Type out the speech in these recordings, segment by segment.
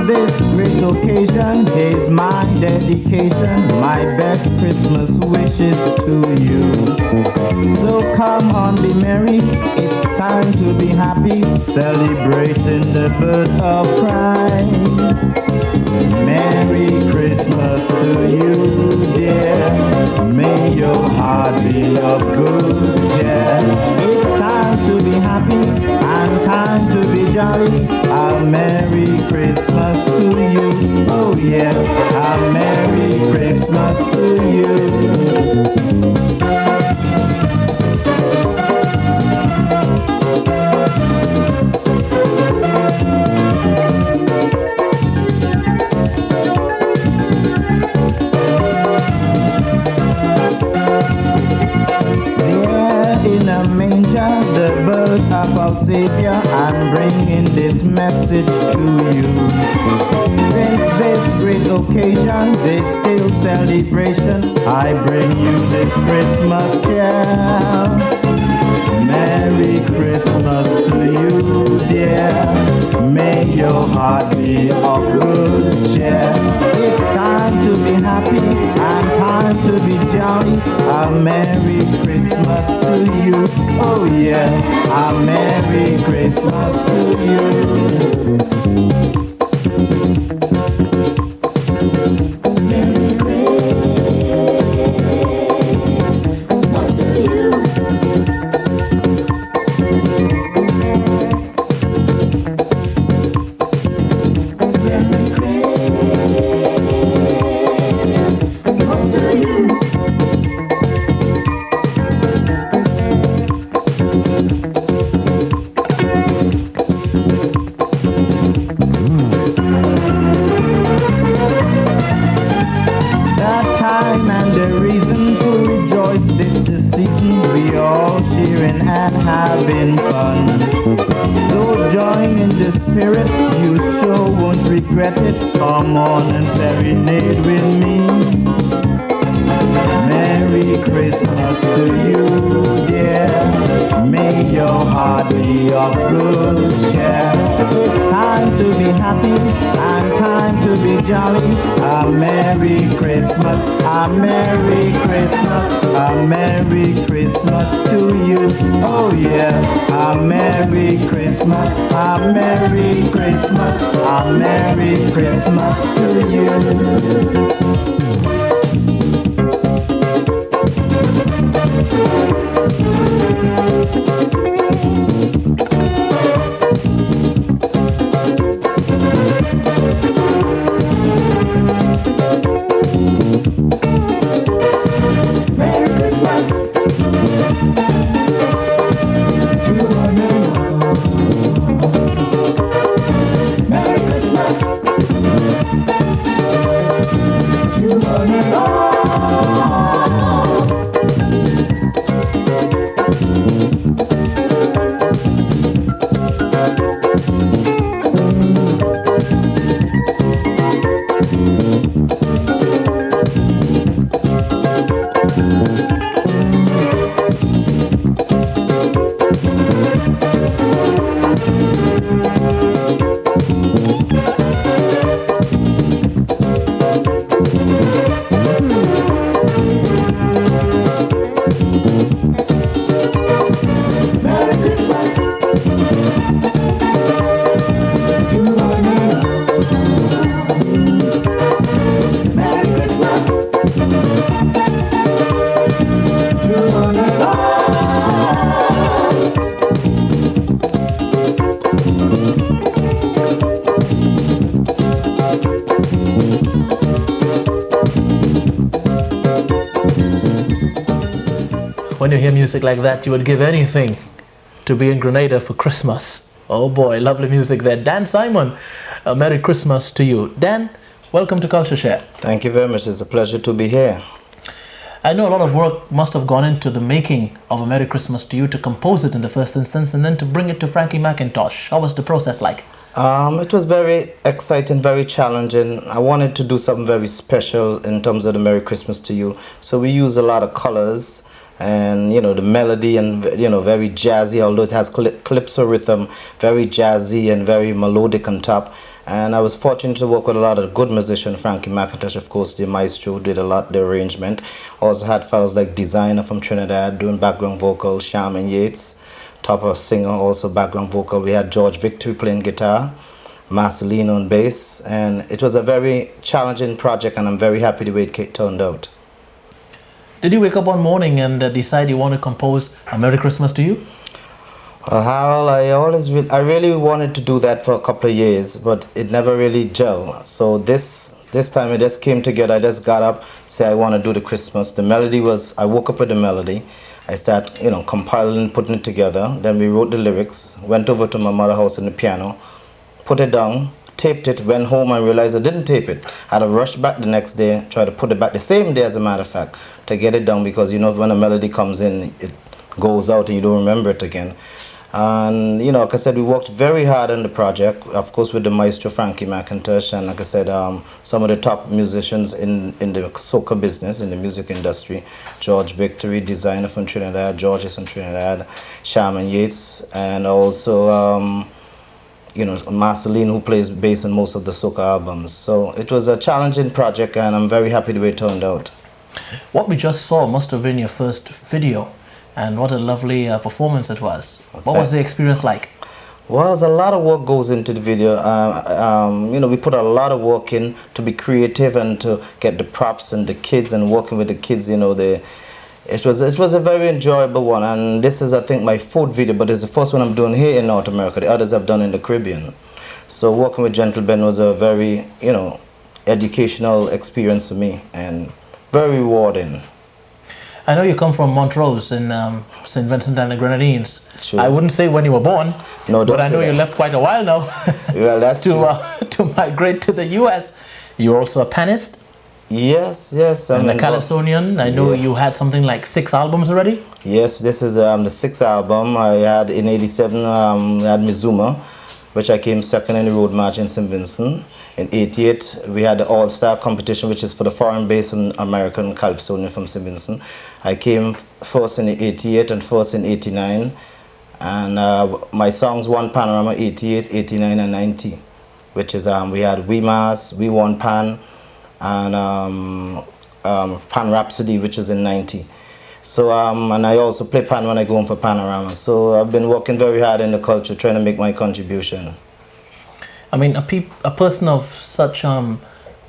this great occasion, here's my dedication, my best Christmas wishes to you. So come on, be merry, it's time to be happy, celebrating the birth of Christ. Merry Christmas to you, dear, may your heart be of good cheer. It's time to be happy and time to be jolly. A Merry Christmas to you. Oh yeah, a Merry Christmas to you. In a manger, the birth of our Savior, I'm bringing this message to you. Since this great occasion, this still celebration, I bring you this Christmas cheer. Merry Christmas to you, dear, may your heart be of good cheer. It's time to be happy and time to be jolly. A Merry Christmas to you. Oh yeah, a Merry Christmas to you. Merry Christmas to you. Merry Christmas to you. We all cheering and having fun. So join in the spirit, you sure won't regret it. Come on and serenade with me. Merry Christmas to you, dear, may your heart be of good cheer. It's time to be happy and time to be jolly. A Merry Christmas, a Merry Christmas, a Merry Christmas to you. Oh yeah, a Merry Christmas, a Merry Christmas, a Merry Christmas to you. Merry Christmas to one and all. Merry Christmas to one and all. When you hear music like that, you would give anything to be in Grenada for Christmas. Oh boy, lovely music there. Dan Simon, a Merry Christmas to you. Dan, welcome to CultureShare. Thank you very much. It's a pleasure to be here. I know a lot of work must have gone into the making of a Merry Christmas to you, to compose it in the first instance and then to bring it to Frankie McIntosh. How was the process like? It was very exciting, very challenging. I wanted to do something very special in terms of the Merry Christmas to you. So we used a lot of colors and, you know, the melody and, you know, very jazzy, although it has calypso rhythm, very jazzy and very melodic on top. And I was fortunate to work with a lot of good musicians. Frankie McIntosh, of course, the maestro, did a lot the arrangement. Also had fellows like Designer from Trinidad doing background vocal, Shaman Yates, top of singer, also background vocal. We had George Victory playing guitar, Marceline on bass, and it was a very challenging project, and I'm very happy the way it turned out. Did you wake up one morning and decide you want to compose a Merry Christmas to You? Well, I really wanted to do that for a couple of years, but it never really gelled. So this time it just came together. I just got up, say I want to do the Christmas. The melody was, I woke up with the melody. I started, compiling, putting it together. Then we wrote the lyrics, went over to my mother's house in the piano, put it down, taped it, went home and realized I didn't tape it. I had to rush back the next day, try to put it back the same day, as a matter of fact, to get it down, because when a melody comes in, it goes out and you don't remember it again. And like I said, we worked very hard on the project, of course with the maestro Frankie McIntosh, and like I said, some of the top musicians in the soca business, in the music industry. George Victory, Designer from Trinidad, George is from Trinidad, Shaman Yates, and also Marceline, who plays bass in most of the soca albums. So it was a challenging project, and I'm very happy the way it turned out. What we just saw must have been your first video. And what a lovely performance it was. What was the experience like? Well, there's a lot of work goes into the video. We put a lot of work in to be creative and to get the props and the kids and working with the kids. It was a very enjoyable one. And this is, I think, my fourth video, but it's the first one I'm doing here in North America. The others I've done in the Caribbean. So working with Gentle Ben was a very, educational experience for me and very rewarding. I know you come from Montrose in St. Vincent and the Grenadines. Sure. I wouldn't say when you were born, no, but I know you left quite a while now well, that's to migrate to the US. You're also a pianist? Yes. And a Calypsonian. I know you had something like 6 albums already? Yes, this is the 6th album. I had in '87, I had Mizuma, which I came second in the road march in St. Vincent. In '88, we had the All-Star competition, which is for the foreign-based American Calypsonian from St. Vincent. I came first in '88 and first in '89. And my songs won Panorama '88, '89, and '90, which is, we had We Mass, We Won Pan, and Pan Rhapsody, which is in '90. So, and I also play pan when I go home for Panorama. So I've been working very hard in the culture, trying to make my contribution. I mean, a person of such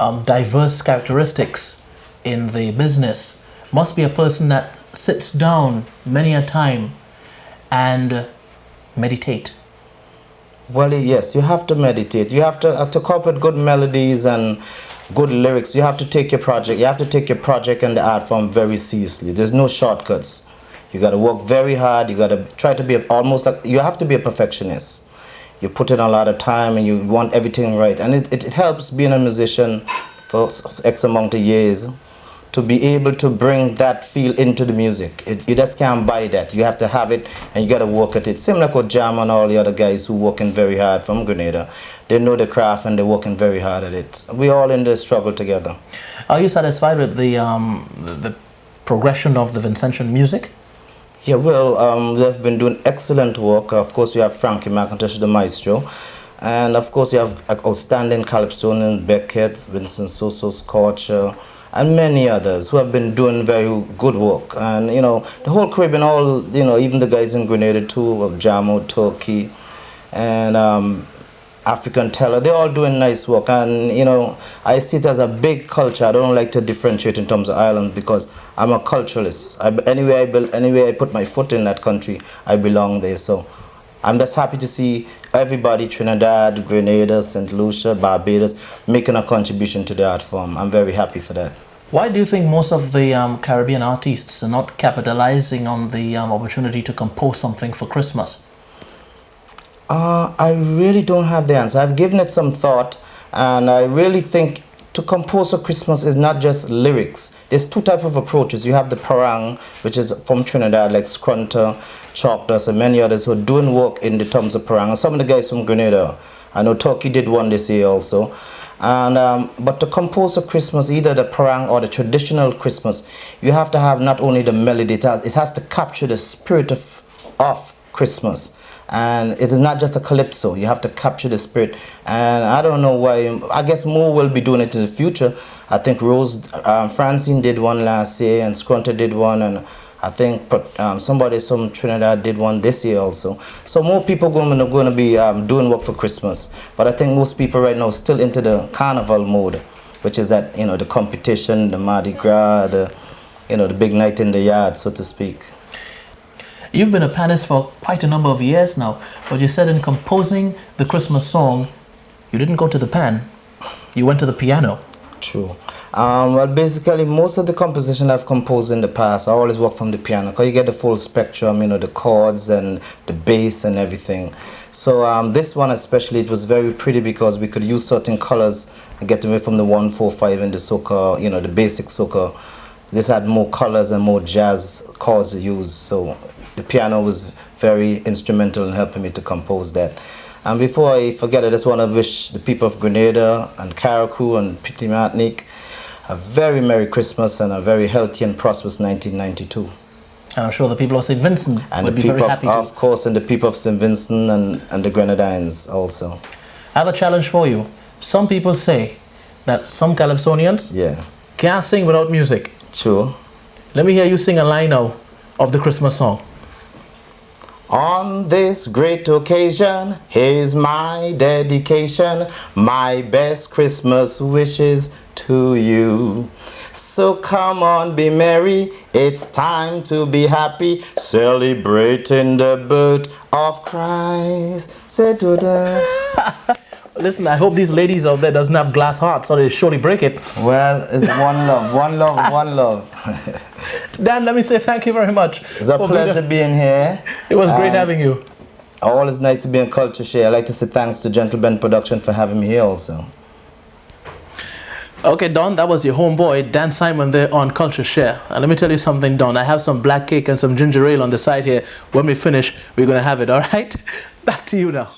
diverse characteristics in the business must be a person that sits down many a time and meditate. Well, yes, you have to meditate. You have to cope with good melodies and good lyrics. You have to take your project. You have to take your project and the art form very seriously. There's no shortcuts. You got to work very hard. You got to try to be almost like, you have to be a perfectionist. You put in a lot of time and you want everything right. And it helps being a musician for X amount of years to be able to bring that feel into the music. You just can't buy that. You have to have it and you got to work at it. Similar with Jam and all the other guys who working very hard from Grenada. They know the craft and they're working very hard at it. We're all in the struggle together. Are you satisfied with the progression of the Vincentian music? Yeah, well, they've been doing excellent work. Of course, we have Frankie McIntosh, the maestro. And of course, you have outstanding Calypsonians, Beckett, Vincent Soso, Scorcher, and many others who have been doing very good work. And, the whole Caribbean, even the guys in Grenada too, of Jamo, Turkey, and African Teller, they're all doing nice work. And, I see it as a big culture. I don't like to differentiate in terms of islands because I'm a culturalist. Anywhere I put my foot in that country, I belong there. So I'm just happy to see everybody, Trinidad, Grenada, St. Lucia, Barbados, making a contribution to the art form. I'm very happy for that. Why do you think most of the Caribbean artists are not capitalizing on the opportunity to compose something for Christmas? I really don't have the answer. I've given it some thought, and I really think to compose for Christmas is not just lyrics. There's 2 types of approaches. You have the parang, which is from Trinidad, like Scrunter, Chalk Dust, and many others who are doing work in the terms of parang. And some of the guys from Grenada. I know Turkey did one this year also. And but to compose for Christmas, either the parang or the traditional Christmas, you have to have not only the melody, it has to capture the spirit of Christmas. and it is not just a calypso. You have to capture the spirit, and I don't know why. I guess more will be doing it in the future. I think Rose Francine did one last year, and Scrunter did one, and I think somebody from Trinidad did one this year also. So more people going to be doing work for Christmas. But I think most people right now are still into the carnival mode, which is that, the competition, the Mardi Gras, the big night in the yard, so to speak. You've been a panist for quite a number of years now, but you said in composing the Christmas song, you didn't go to the pan, you went to the piano. True. Well, basically, most of the composition I've composed in the past, I always work from the piano, because you get the full spectrum, the chords and the bass and everything. So this one especially, it was very pretty because we could use certain colors and get away from the 1-4-5 in the soca, the basic soca. This had more colors and more jazz chords to use, so the piano was very instrumental in helping me to compose that. And before I forget, I just want to wish the people of Grenada and Carriacou and Petit Martinique a very Merry Christmas and a very healthy and prosperous 1992. And I'm sure the people of St. Vincent would be very happy. Of course, and the people of St. Vincent and the Grenadines also. I have a challenge for you. Some people say that some Calypsonians can't sing without music. True. Let me hear you sing a line now of the Christmas song. On this great occasion, here's my dedication, my best Christmas wishes to you. So come on, be merry, it's time to be happy, celebrating the birth of Christ. Say to them. Listen, I hope these ladies out there doesn't have glass hearts or they surely break it. Well, it's one love, one love, one love. Dan, let me say thank you very much. It's a pleasure being here. It was great having you. Always nice to be on CultureShare. I'd like to say thanks to Gentleman Production for having me here also. Okay, Don, that was your homeboy, Dan Simon, there on CultureShare. And let me tell you something, Don. I have some black cake and some ginger ale on the side here. When we finish, we're going to have it, all right? Back to you now.